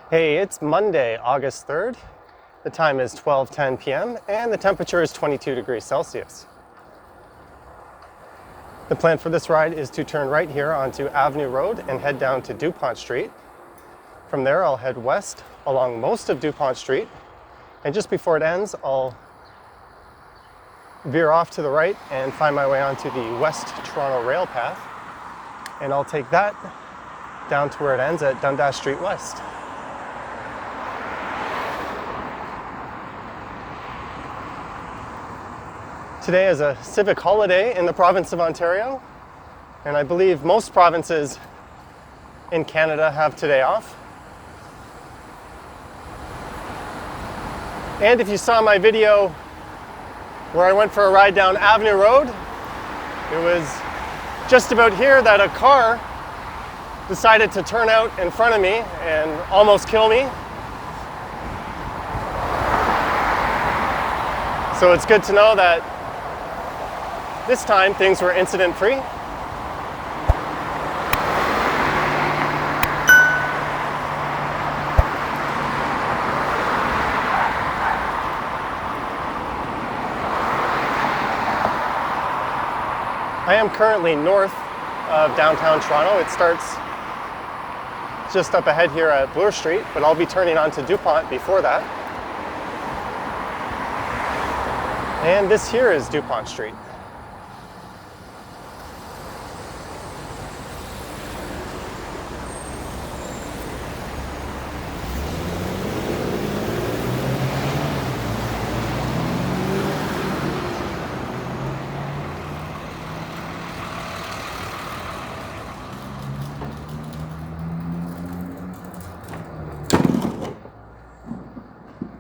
Hey, it's Monday, August 3rd. The time is 12:10 p.m. and the temperature is 22 degrees Celsius. The plan for this ride is to turn right here onto Avenue Road and head down to Dupont Street. From there, I'll head west along most of Dupont Street, and just before it ends, I'll veer off to the right and find my way onto the West Toronto Railpath, and I'll take that down to where it ends at Dundas Street West. Today is a civic holiday in the province of Ontario, and I believe most provinces in Canada have today off. And if you saw my video where I went for a ride down Avenue Road, it was just about here that a car decided to turn out in front of me and almost kill me. So it's good to know that this time things were incident-free. I am currently north of downtown Toronto. It starts just up ahead here at Bloor Street, but I'll be turning onto Dupont before that. And this here is Dupont Street.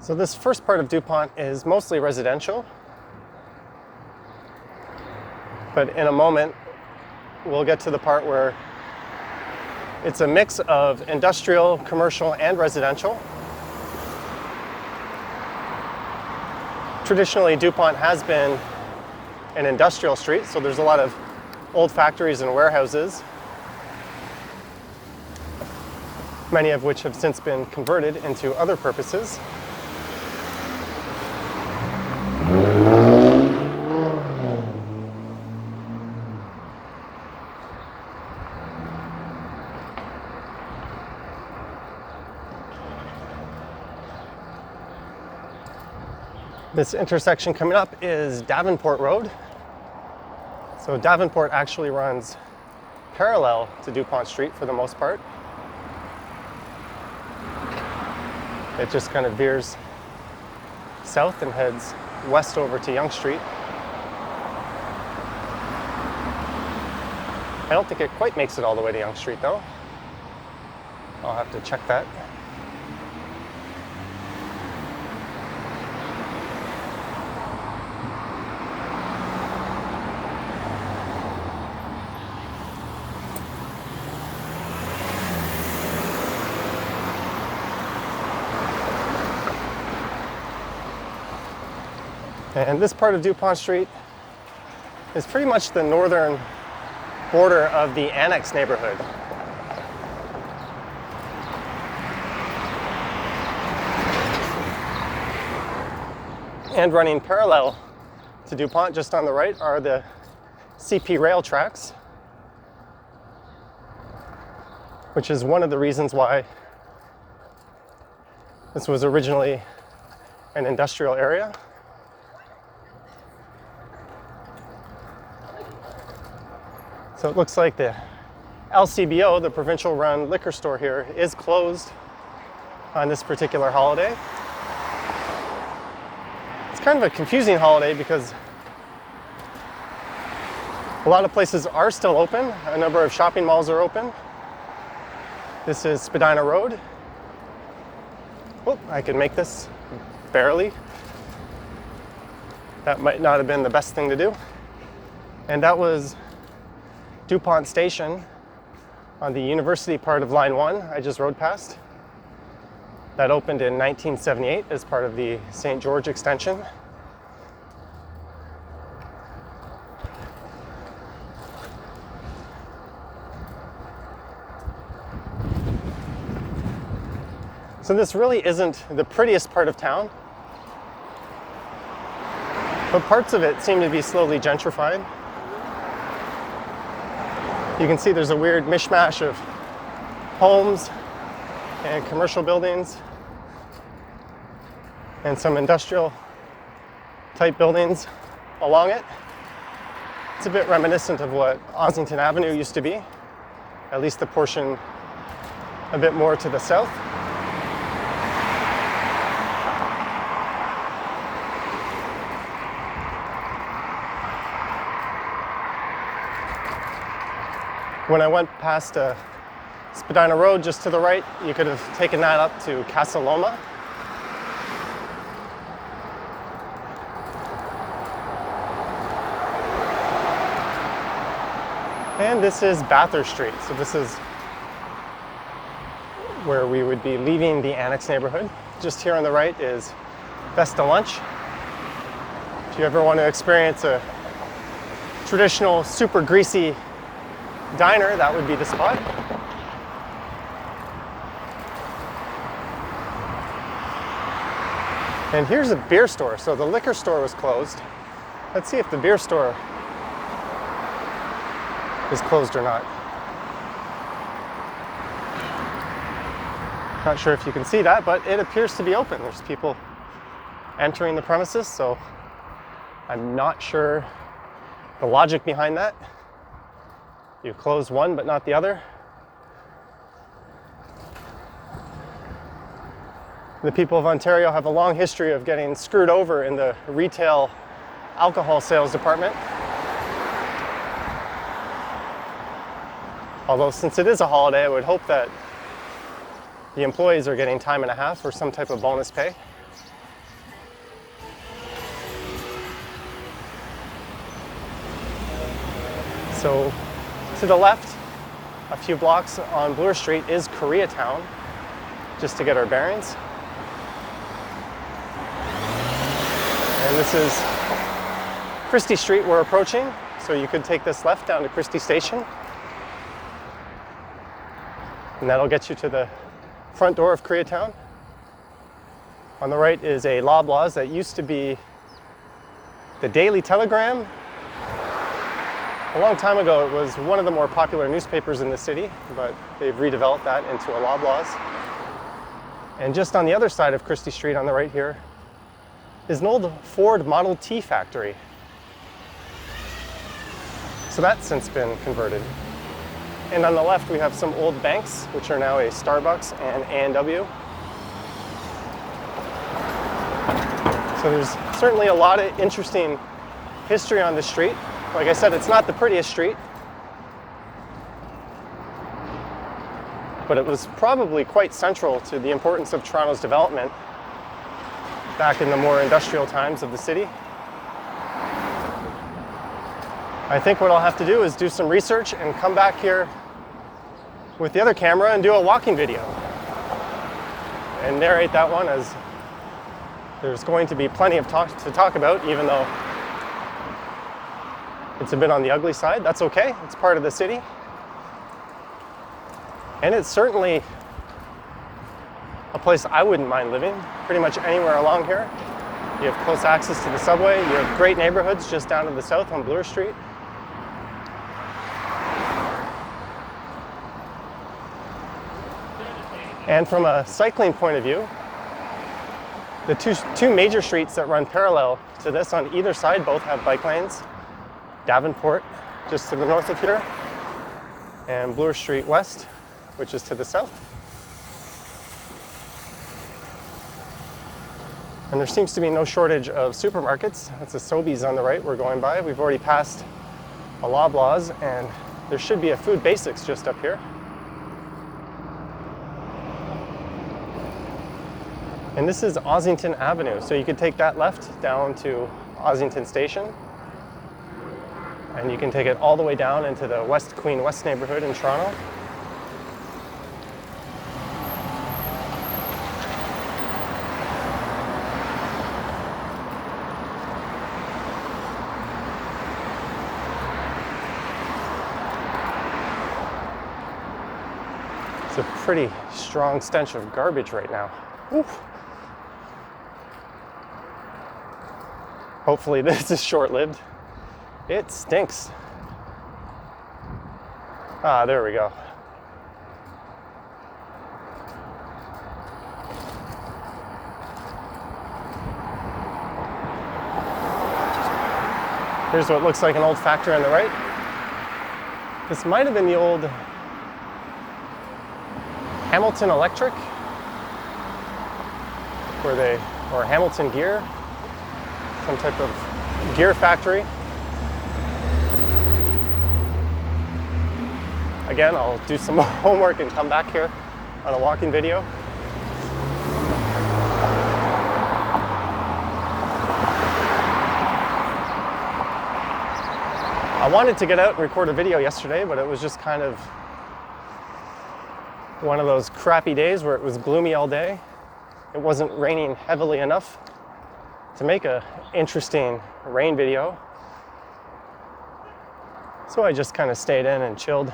So this first part of Dupont is mostly residential, but in a moment we'll get to the part where it's a mix of industrial, commercial, and residential. Traditionally, Dupont has been an industrial street, so there's a lot of old factories and warehouses, many of which have since been converted into other purposes. This intersection coming up is Davenport Road. So Davenport actually runs parallel to Dupont Street for the most part. It just kind of veers south and heads west over to Yonge Street. I don't think it quite makes it all the way to Yonge Street though. I'll have to check that. And this part of Dupont Street is pretty much the northern border of the Annex neighborhood. And running parallel to Dupont, just on the right, are the CP rail tracks, which is one of the reasons why this was originally an industrial area. So it looks like the LCBO, the provincial-run liquor store here, is closed on this particular holiday. It's kind of a confusing holiday because a lot of places are still open. A number of shopping malls are open. This is Spadina Road. Oh, I can make this barely. That might not have been the best thing to do. And that was Dupont Station on the university part of Line 1 I just rode past. That opened in 1978 as part of the St. George extension. So this really isn't the prettiest part of town, but parts of it seem to be slowly gentrified. You can see there's a weird mishmash of homes and commercial buildings and some industrial type buildings along it. It's a bit reminiscent of what Ossington Avenue used to be, at least the portion a bit more to the south. When I went past Spadina Road just to the right, you could have taken that up to Casa Loma. And this is Bathurst Street. So this is where we would be leaving the Annex neighborhood. Just here on the right is Vesta Lunch. If you ever want to experience a traditional super greasy diner, that would be the spot. And here's a beer store. So the liquor store was closed. Let's see if the beer store is closed or not. Not sure if you can see that, but it appears to be open. There's people entering the premises, so I'm not sure the logic behind that. You close one but not the other. The people of Ontario have a long history of getting screwed over in the retail alcohol sales department. Although since it is a holiday, I would hope that the employees are getting time and a half or some type of bonus pay. So to the left, a few blocks on Bloor Street is Koreatown, just to get our bearings. And this is Christie Street we're approaching, so you could take this left down to Christie Station. And that'll get you to the front door of Koreatown. On the right is a Loblaws that used to be the Daily Telegram. A long time ago, it was one of the more popular newspapers in the city, but they've redeveloped that into a Loblaws. And just on the other side of Christie Street on the right here is an old Ford Model T factory. So that's since been converted. And on the left, we have some old banks, which are now a Starbucks and A&W. So there's certainly a lot of interesting history on this street. Like I said, it's not the prettiest street, but it was probably quite central to the importance of Toronto's development back in the more industrial times of the city. I think what I'll have to do is do some research and come back here with the other camera and do a walking video and narrate that one, as there's going to be plenty of to talk about, even though it's a bit on the ugly side. That's okay, it's part of the city. And it's certainly a place I wouldn't mind living, pretty much anywhere along here. You have close access to the subway, you have great neighborhoods just down to the south on Bloor Street. And from a cycling point of view, the two major streets that run parallel to this on either side both have bike lanes. Davenport, just to the north of here, and Bloor Street West, which is to the south. And there seems to be no shortage of supermarkets. That's a Sobeys on the right we're going by. We've already passed a Loblaws, and there should be a Food Basics just up here. And this is Ossington Avenue, so you could take that left down to Ossington Station, and you can take it all the way down into the West Queen West neighborhood in Toronto. It's a pretty strong stench of garbage right now. Oof. Hopefully this is short-lived. It stinks. Ah, there we go. Here's what looks like an old factory on the right. This might have been the old Hamilton Electric, or Hamilton Gear, some type of gear factory. Again, I'll do some homework and come back here on a walking video. I wanted to get out and record a video yesterday, but it was just kind of one of those crappy days where it was gloomy all day. It wasn't raining heavily enough to make an interesting rain video. So I just kind of stayed in and chilled.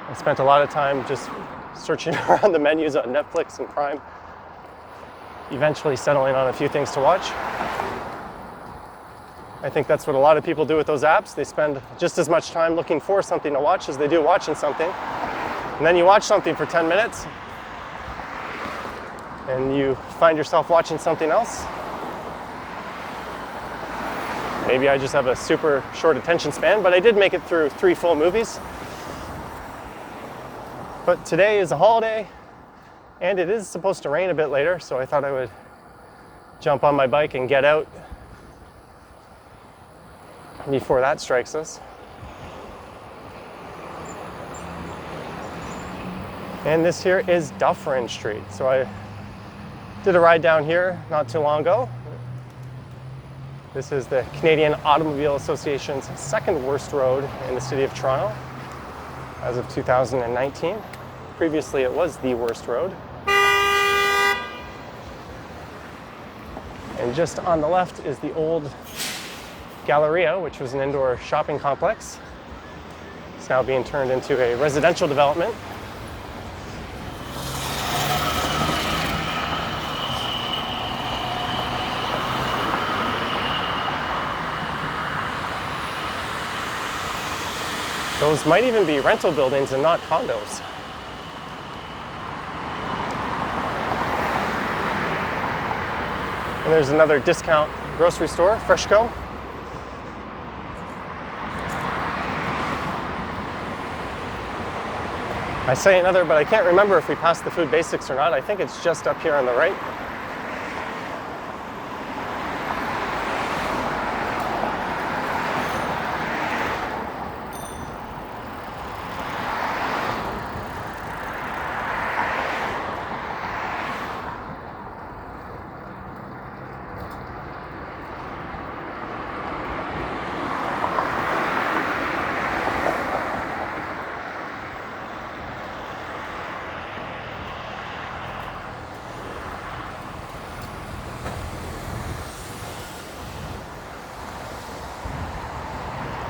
I spent a lot of time just searching around the menus on Netflix and Prime, eventually settling on a few things to watch. I think that's what a lot of people do with those apps. They spend just as much time looking for something to watch as they do watching something. And then you watch something for 10 minutes and you find yourself watching something else. Maybe I just have a super short attention span, but I did make it through 3 full movies. But today is a holiday and it is supposed to rain a bit later, so I thought I would jump on my bike and get out before that strikes us. And this here is Dufferin Street. So I did a ride down here not too long ago. This is the Canadian Automobile Association's second worst road in the city of Toronto as of 2019. Previously it was the worst road. And just on the left is the old Galleria, which was an indoor shopping complex. It's now being turned into a residential development. Those might even be rental buildings and not condos. And there's another discount grocery store, Freshco. I say another, but I can't remember if we passed the Food Basics or not. I think it's just up here on the right.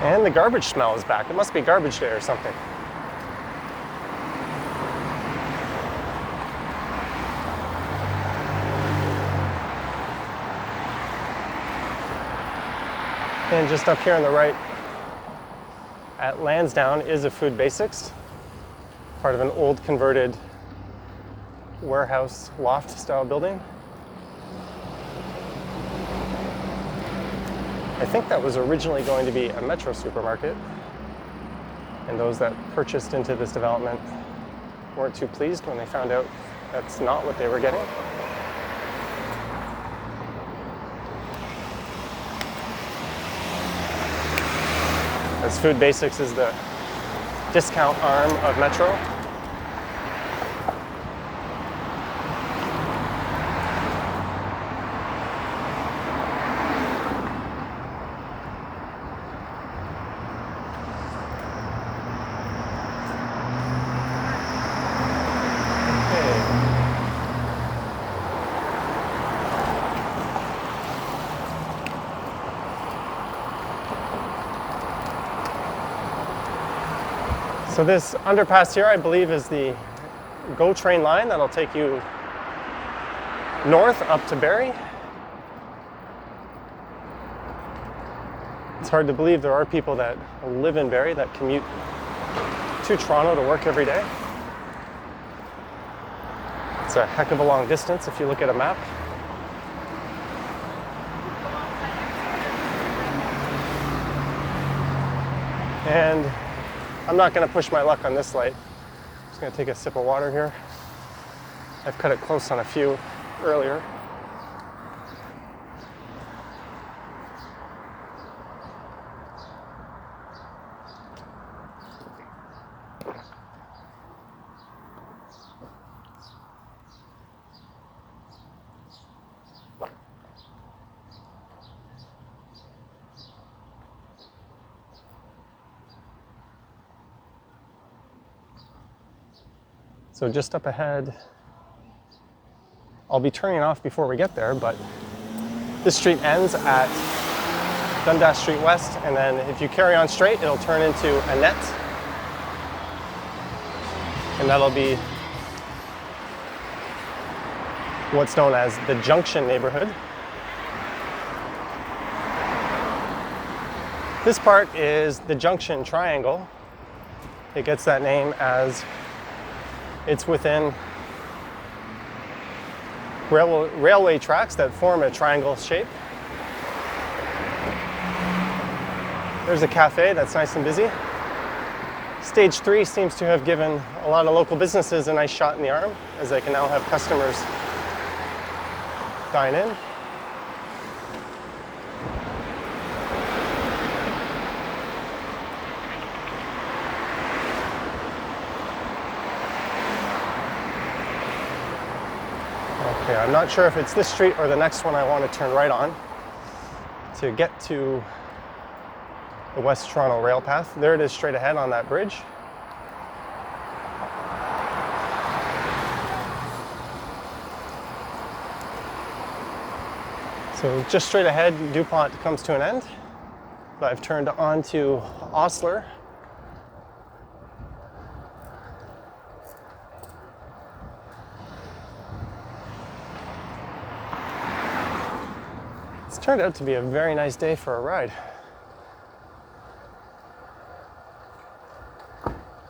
And the garbage smell is back. It must be garbage day or something. And just up here on the right at Lansdowne is a Food Basics, part of an old converted warehouse loft style building. I think that was originally going to be a Metro supermarket, and those that purchased into this development weren't too pleased when they found out that's not what they were getting. As Food Basics is the discount arm of Metro. So this underpass here, I believe, is the GO train line that'll take you north up to Barrie. It's hard to believe there are people that live in Barrie that commute to Toronto to work every day. It's a heck of a long distance if you look at a map. And I'm not going to push my luck on this light. I'm just going to take a sip of water here. I've cut it close on a few earlier. So just up ahead, I'll be turning off before we get there, but this street ends at Dundas Street West, and then if you carry on straight, it'll turn into Annette, and that'll be what's known as the Junction neighborhood. This part is the Junction Triangle. It gets that name as it's within railway tracks that form a triangle shape. There's a cafe that's nice and busy. Stage 3 seems to have given a lot of local businesses a nice shot in the arm, as they can now have customers dine in. Okay, I'm not sure if it's this street or the next one I want to turn right on to get to the West Toronto Railpath. There it is straight ahead on that bridge. So just straight ahead, Dupont comes to an end. But I've turned on to Osler. It's turned out to be a very nice day for a ride.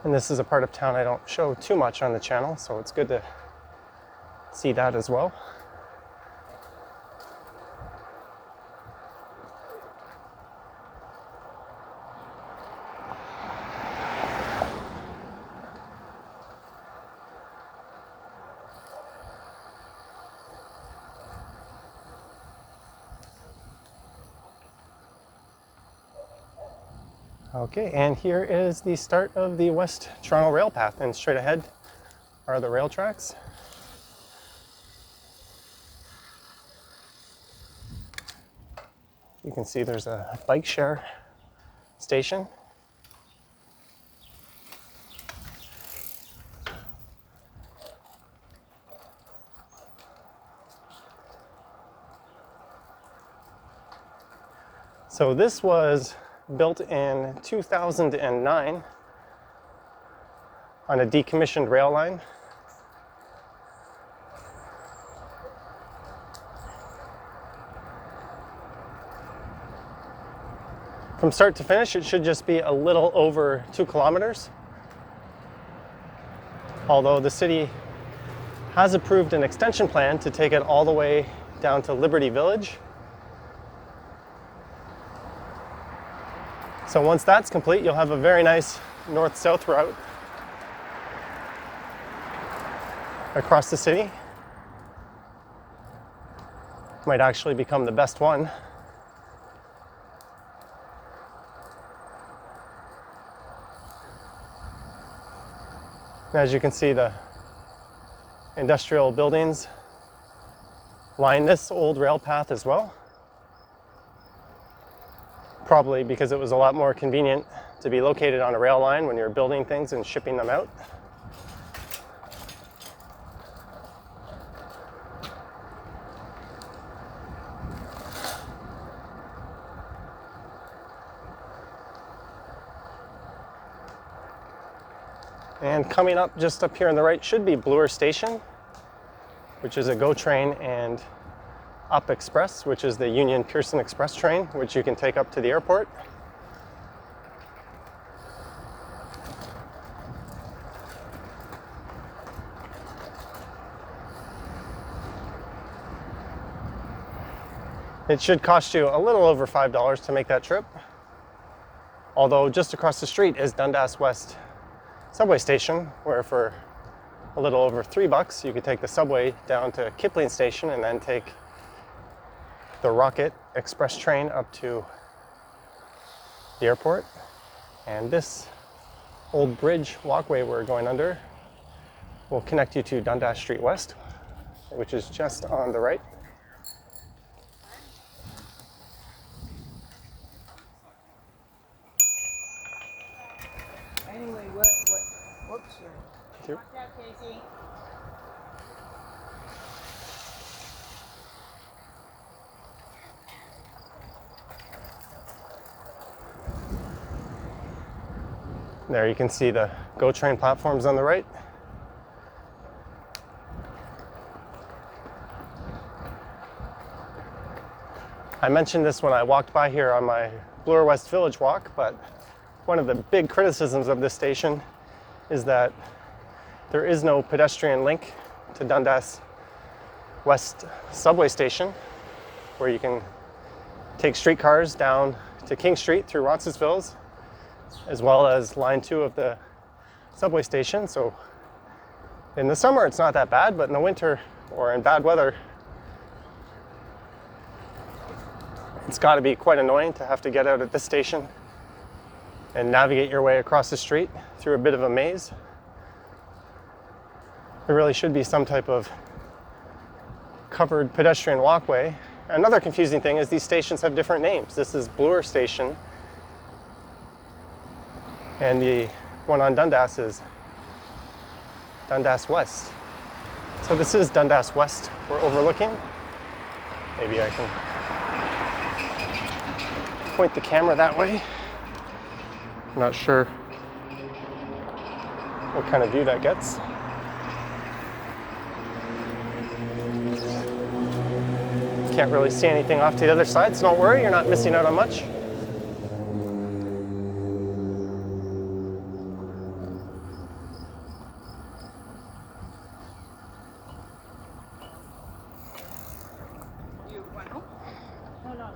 And this is a part of town I don't show too much on the channel, so it's good to see that as well. Okay, and here is the start of the West Toronto Railpath, and straight ahead are the rail tracks. You can see there's a bike share station. So this was built in 2009 on a decommissioned rail line. From start to finish, it should just be a little over 2 kilometers. Although the city has approved an extension plan to take it all the way down to Liberty Village. So once that's complete, you'll have a very nice north-south route across the city. Might actually become the best one. As you can see, the industrial buildings line this old rail path as well. Probably because it was a lot more convenient to be located on a rail line when you're building things and shipping them out. And coming up just up here on the right should be Bloor Station, which is a GO train, and Up Express, which is the Union Pearson Express train, which you can take up to the airport. It should cost you a little over $5 to make that trip. Although just across the street is Dundas West subway station, where for a little over $3 you could take the subway down to Kipling Station and then take the Rocket Express train up to the airport. And this old bridge walkway we're going under will connect you to Dundas Street West, which is just on the right. Anyway, whoops. Thank you. Watch out, Casey. There you can see the GO train platforms on the right. I mentioned this when I walked by here on my Bloor West Village walk, but one of the big criticisms of this station is that there is no pedestrian link to Dundas West subway station, where you can take streetcars down to King Street through Roncesvalles, as well as line 2 of the subway station. So in the summer it's not that bad, but in the winter or in bad weather, it's got to be quite annoying to have to get out at this station and navigate your way across the street through a bit of a maze. There really should be some type of covered pedestrian walkway. Another confusing thing is these stations have different names. This is Bloor Station, and the one on Dundas is Dundas West. So this is Dundas West we're overlooking. Maybe I can point the camera that way. I'm not sure what kind of view that gets. Can't really see anything off to the other side, so don't worry, you're not missing out on much. You want home? No.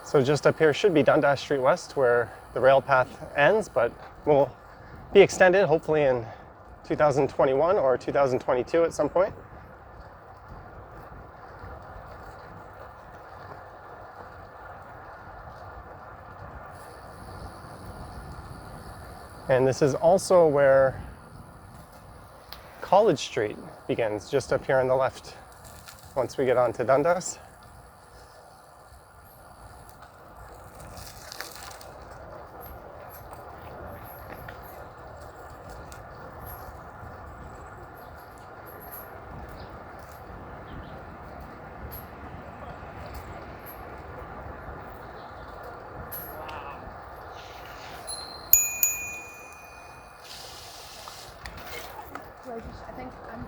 So just up here should be Dundas Street West, where the railpath ends, but will be extended hopefully in 2021 or 2022 at some point. And this is also where College Street begins, just up here on the left, once we get onto Dundas. I think I'm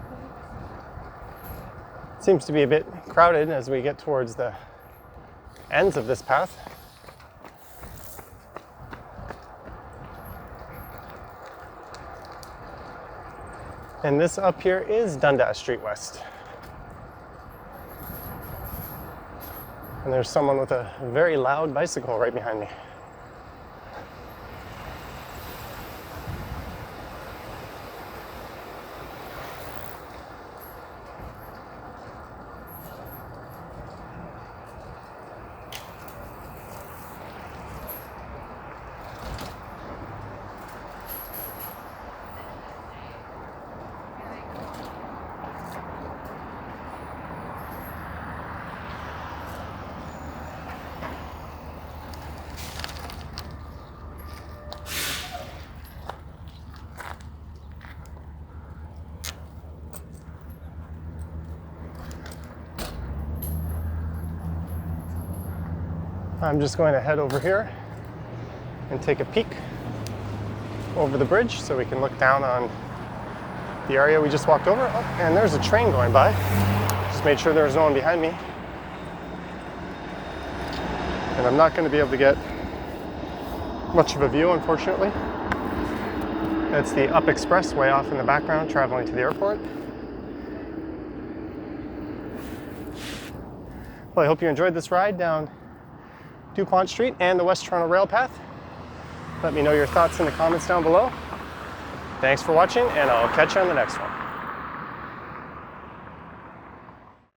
Seems to be a bit crowded as we get towards the ends of this path. And this up here is Dundas Street West. And there's someone with a very loud bicycle right behind me. I'm just going to head over here and take a peek over the bridge so we can look down on the area we just walked over. Oh, and there's a train going by. Just made sure there was no one behind me. And I'm not going to be able to get much of a view, unfortunately. That's the Up Express way off in the background, traveling to the airport. Well, I hope you enjoyed this ride down Dupont Street and the West Toronto Railpath. Let me know your thoughts in the comments down below. Thanks for watching, and I'll catch you on the next one.